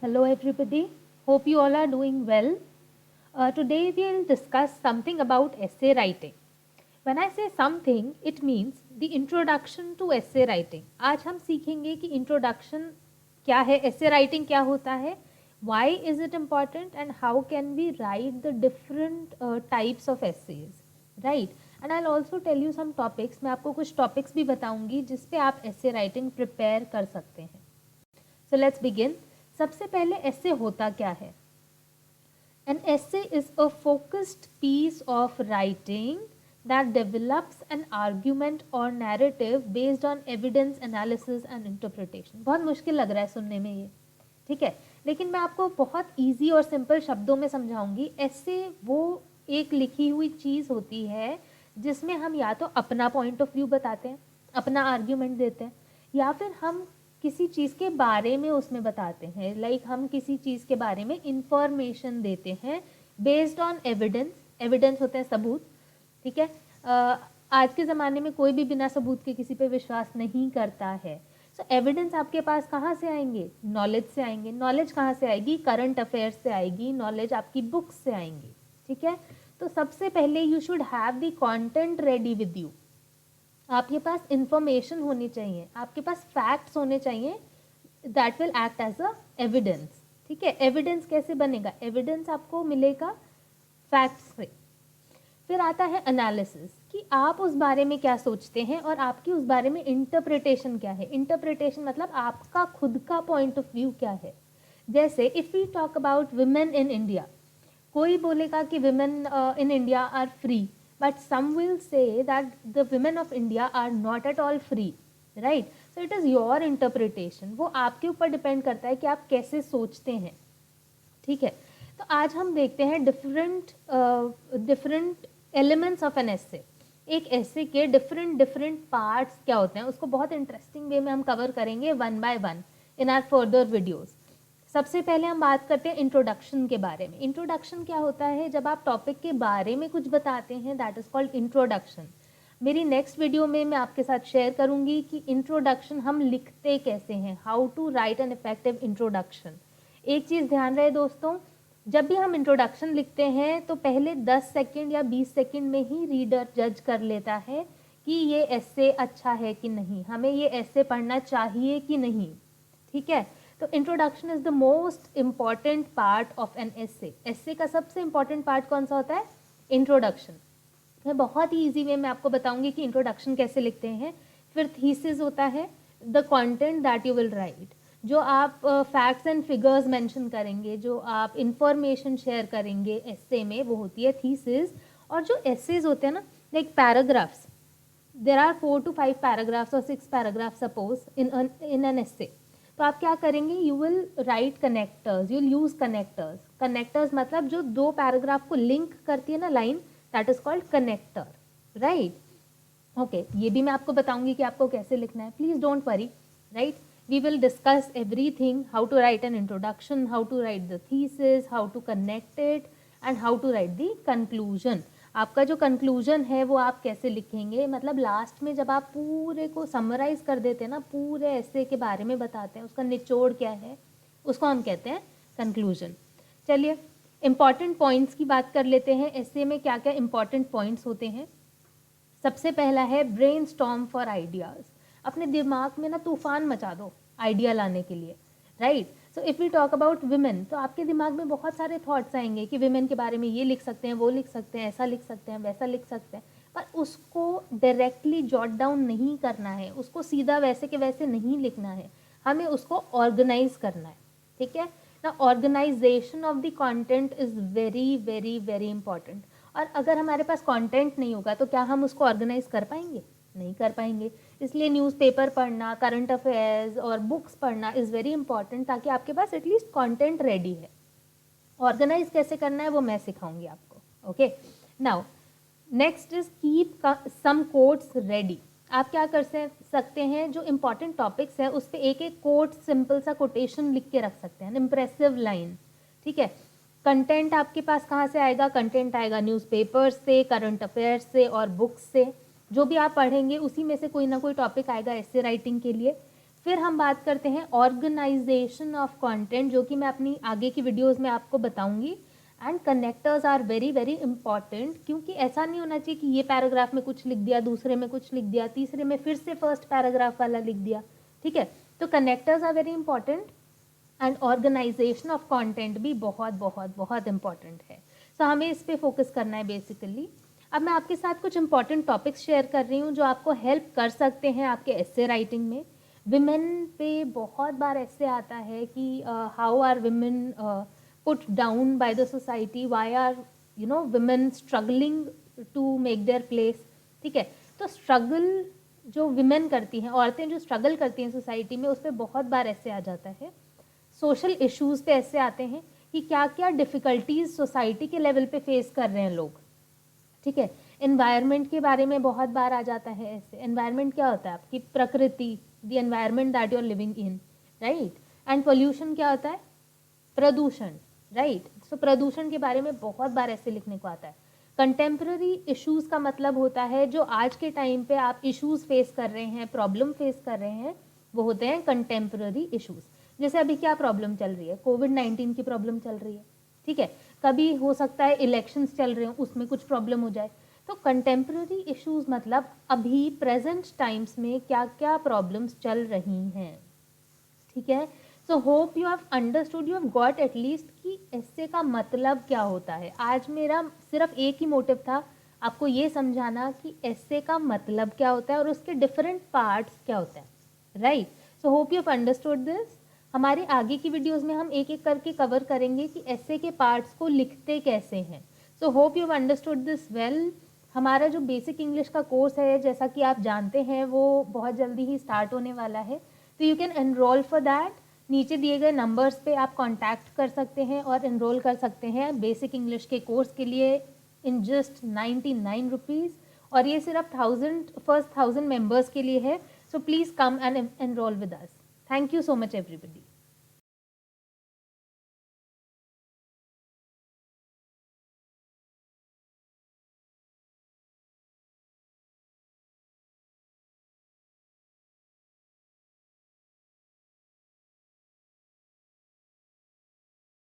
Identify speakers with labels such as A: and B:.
A: Hello everybody, hope you all are doing well. Today we will discuss something about essay writing. When I say something, it means the introduction to essay writing. आज हम सीखेंगे कि introduction क्या है, essay writing क्या होता है, why is it important and how can we write the different types of essays, right? And I'll also tell you some topics. मैं आपको कुछ topics भी बताऊंगी जिस पे आप essay writing prepare कर सकते हैं. So let's begin. सबसे पहले essay होता क्या है? An essay is a focused piece of writing that develops an argument or narrative based on evidence, analysis and interpretation. बहुत मुश्किल लग रहा है सुनने में ये, ठीक है, लेकिन मैं आपको बहुत easy और simple शब्दों में समझाऊंगी. essay वो एक लिखी हुई चीज़ होती है जिसमें हम या तो अपना point of view बताते हैं, अपना argument देते हैं, या फिर हम किसी चीज़ के बारे में उसमें बताते हैं. लाइक हम किसी चीज़ के बारे में इंफॉर्मेशन देते हैं बेस्ड ऑन एविडेंस. एविडेंस होते हैं सबूत, ठीक है. आज के ज़माने में कोई भी बिना सबूत के किसी पे विश्वास नहीं करता है. सो एविडेंस आपके पास कहाँ से आएंगे? नॉलेज से आएंगे. नॉलेज कहाँ से आएगी? करंट अफेयर्स से आएगी. नॉलेज आपकी बुक्स से आएंगी, ठीक है. तो सबसे पहले you should have the content ready with you. आपके पास इंफॉर्मेशन होनी चाहिए, आपके पास फैक्ट्स होने चाहिए that will act as a evidence, ठीक है. एविडेंस कैसे बनेगा? एविडेंस आपको मिलेगा फैक्ट्स से. फिर आता है एनालिसिस, कि आप उस बारे में क्या सोचते हैं और आपकी उस बारे में इंटरप्रिटेशन क्या है. इंटरप्रिटेशन मतलब आपका खुद का पॉइंट ऑफ व्यू क्या है. जैसे if we talk about women in India, कोई बोलेगा कि women in India are free, but some will say that the women of India are not at all free, right? So it is your interpretation. वो आपके ऊपर depend करता है कि आप कैसे सोचते हैं, ठीक है. तो आज हम देखते हैं डिफरेंट एलिमेंट्स ऑफ एन एसे. एक एसे के डिफरेंट पार्ट्स क्या होते हैं, उसको बहुत इंटरेस्टिंग वे में हम कवर करेंगे one by one in are further videos. सबसे पहले हम बात करते हैं इंट्रोडक्शन के बारे में. इंट्रोडक्शन क्या होता है? जब आप टॉपिक के बारे में कुछ बताते हैं, दैट इज़ कॉल्ड इंट्रोडक्शन. मेरी नेक्स्ट वीडियो में मैं आपके साथ शेयर करूंगी कि इंट्रोडक्शन हम लिखते कैसे हैं, how to write an effective introduction. एक चीज़ ध्यान रहे दोस्तों, जब भी हम इंट्रोडक्शन लिखते हैं तो पहले 10 सेकेंड या 20 सेकेंड में ही रीडर जज कर लेता है कि ये ऐसे अच्छा है कि नहीं, हमें ये ऐसे पढ़ना चाहिए कि नहीं, ठीक है. तो introduction is the most important part of an essay. Essay का सबसे इम्पॉर्टेंट पार्ट कौन सा होता है? इंट्रोडक्शन. मैं बहुत ही ईजी वे में आपको बताऊंगी कि इंट्रोडक्शन कैसे लिखते हैं. फिर थीसिस होता है, the content that you will right, जो आप फैक्ट्स एंड फिगर्स मेंशन करेंगे, जो आप इंफॉर्मेशन शेयर करेंगे एसे में, वो होती है थीसिस. और जो एसेज होते हैं ना, like paragraphs, there are 4 to 5 paragraphs और 6 paragraphs suppose in an essay. तो आप क्या करेंगे? You will write connectors, you will use connectors. Connectors मतलब जो दो पैराग्राफ को लिंक करती है ना line, that is called connector, right. Okay, ये भी मैं आपको बताऊंगी कि आपको कैसे लिखना है. Please don't worry, right. We will discuss everything, how to write an introduction, how to write the thesis, how to connect it and how to write the conclusion. आपका जो कंक्लूजन है वो आप कैसे लिखेंगे, मतलब लास्ट में जब आप पूरे को समराइज कर देते हैं ना, पूरे ऐसे के बारे में बताते हैं, उसका निचोड़ क्या है, उसको हम कहते हैं कंक्लूजन. चलिए इंपॉर्टेंट पॉइंट्स की बात कर लेते हैं. ऐसे में क्या क्या इंपॉर्टेंट पॉइंट्स होते हैं? सबसे पहला है ब्रेनस्टॉर्म फॉर आइडियाज़. अपने दिमाग में ना तूफान मचा दो आइडिया लाने के लिए, right. So if we talk about women, तो आपके दिमाग में बहुत सारे थॉट्स आएंगे कि विमेन के बारे में ये लिख सकते हैं, वो लिख सकते हैं, ऐसा लिख सकते हैं, वैसा लिख सकते हैं. पर उसको डायरेक्टली जॉट डाउन नहीं करना है, उसको सीधा वैसे के वैसे नहीं लिखना है, हमें उसको ऑर्गेनाइज करना है, ठीक है ना. Organization of the content is very very very important. और अगर हमारे पास कंटेंट नहीं होगा तो क्या हम उसको ऑर्गेनाइज कर पाएंगे? नहीं कर पाएंगे. इसलिए न्यूज़पेपर पढ़ना, करंट अफेयर्स और बुक्स पढ़ना इज़ वेरी इंपॉर्टेंट, ताकि आपके पास एटलीस्ट कंटेंट रेडी है. ऑर्गेनाइज कैसे करना है वो मैं सिखाऊंगी आपको. Okay, now next is keep some quotes ready. आप क्या कर सकते हैं, जो इंपॉर्टेंट टॉपिक्स है उस पर एक एक कोट, सिंपल सा कोटेशन लिख के रख सकते हैं, इंप्रेसिव लाइन, ठीक है. कंटेंट आपके पास कहाँ से आएगा? कंटेंट आएगा न्यूज़पेपर से, करंट अफेयर्स से और बुक्स से. जो भी आप पढ़ेंगे उसी में से कोई ना कोई टॉपिक आएगा ऐसे राइटिंग के लिए. फिर हम बात करते हैं ऑर्गेनाइजेशन ऑफ कंटेंट, जो कि मैं अपनी आगे की वीडियोस में आपको बताऊंगी। And connectors are very very important, क्योंकि ऐसा नहीं होना चाहिए कि ये पैराग्राफ में कुछ लिख दिया, दूसरे में कुछ लिख दिया, तीसरे में फिर से फर्स्ट पैराग्राफ वाला लिख दिया, ठीक है। तो connectors are very important and organization of content भी बहुत बहुत बहुत इंपॉर्टेंट है। सो हमें इस पे फोकस करना है बेसिकली। अब मैं आपके साथ कुछ इंपॉर्टेंट टॉपिक्स शेयर कर रही हूँ जो आपको हेल्प कर सकते हैं आपके एस्से राइटिंग में। विमेन पे बहुत बार ऐसे आता है कि how are women put down by the society, why are women struggling to make their place, ठीक है। तो स्ट्रगल जो विमेन करती हैं, औरतें जो स्ट्रगल करती हैं सोसाइटी में, उस पर बहुत बार ऐसे आ जाता है। सोशल इश्यूज पे ऐसे आते हैं कि क्या क्या डिफ़िकल्टीज सोसाइटी के लेवल पे फेस कर रहे हैं लोग, ठीक है। एनवायरनमेंट के बारे में बहुत बार आ जाता है ऐसे। एनवायरनमेंट क्या होता है? आपकी प्रकृति, the environment that you are living in, right. And pollution क्या होता है? प्रदूषण, राइट। सो प्रदूषण के बारे में बहुत बार ऐसे लिखने को आता है। कंटेम्प्रेरी इश्यूज का मतलब होता है जो आज के टाइम पे आप इश्यूज फेस कर रहे हैं, प्रॉब्लम फेस कर रहे हैं, वो होते हैं कंटेम्प्रेरी इश्यूज। जैसे अभी क्या प्रॉब्लम चल रही है? कोविड-19 की प्रॉब्लम चल रही है, ठीक है। कभी हो सकता है इलेक्शंस चल रहे हो, उसमें कुछ प्रॉब्लम हो जाए। तो कंटेम्प्रेरी इश्यूज मतलब अभी प्रेजेंट टाइम्स में क्या क्या प्रॉब्लम्स चल रही हैं, ठीक है। So hope you have understood, you have got at least कि एस्से का मतलब क्या होता है। आज मेरा सिर्फ एक ही मोटिव था, आपको ये समझाना कि एस्से का मतलब क्या होता है और उसके डिफरेंट पार्ट्स क्या होते हैं, right. So hope you have understood this. हमारे आगे की वीडियोस में हम एक एक करके कवर करेंगे कि एस्से के पार्ट्स को लिखते कैसे हैं। So hope you have understood this well. हमारा जो बेसिक इंग्लिश का कोर्स है, जैसा कि आप जानते हैं, वो बहुत जल्दी ही स्टार्ट होने वाला है। तो you can enrol for that. नीचे दिए गए नंबर्स पे आप कांटेक्ट कर सकते हैं और एनरोल कर सकते हैं बेसिक इंग्लिश के कोर्स के लिए इन जस्ट 99 रुपीज़। और ये सिर्फ फर्स्ट 1000 मेंबर्स के लिए है। So please come and enrol with us. Thank you so much everybody.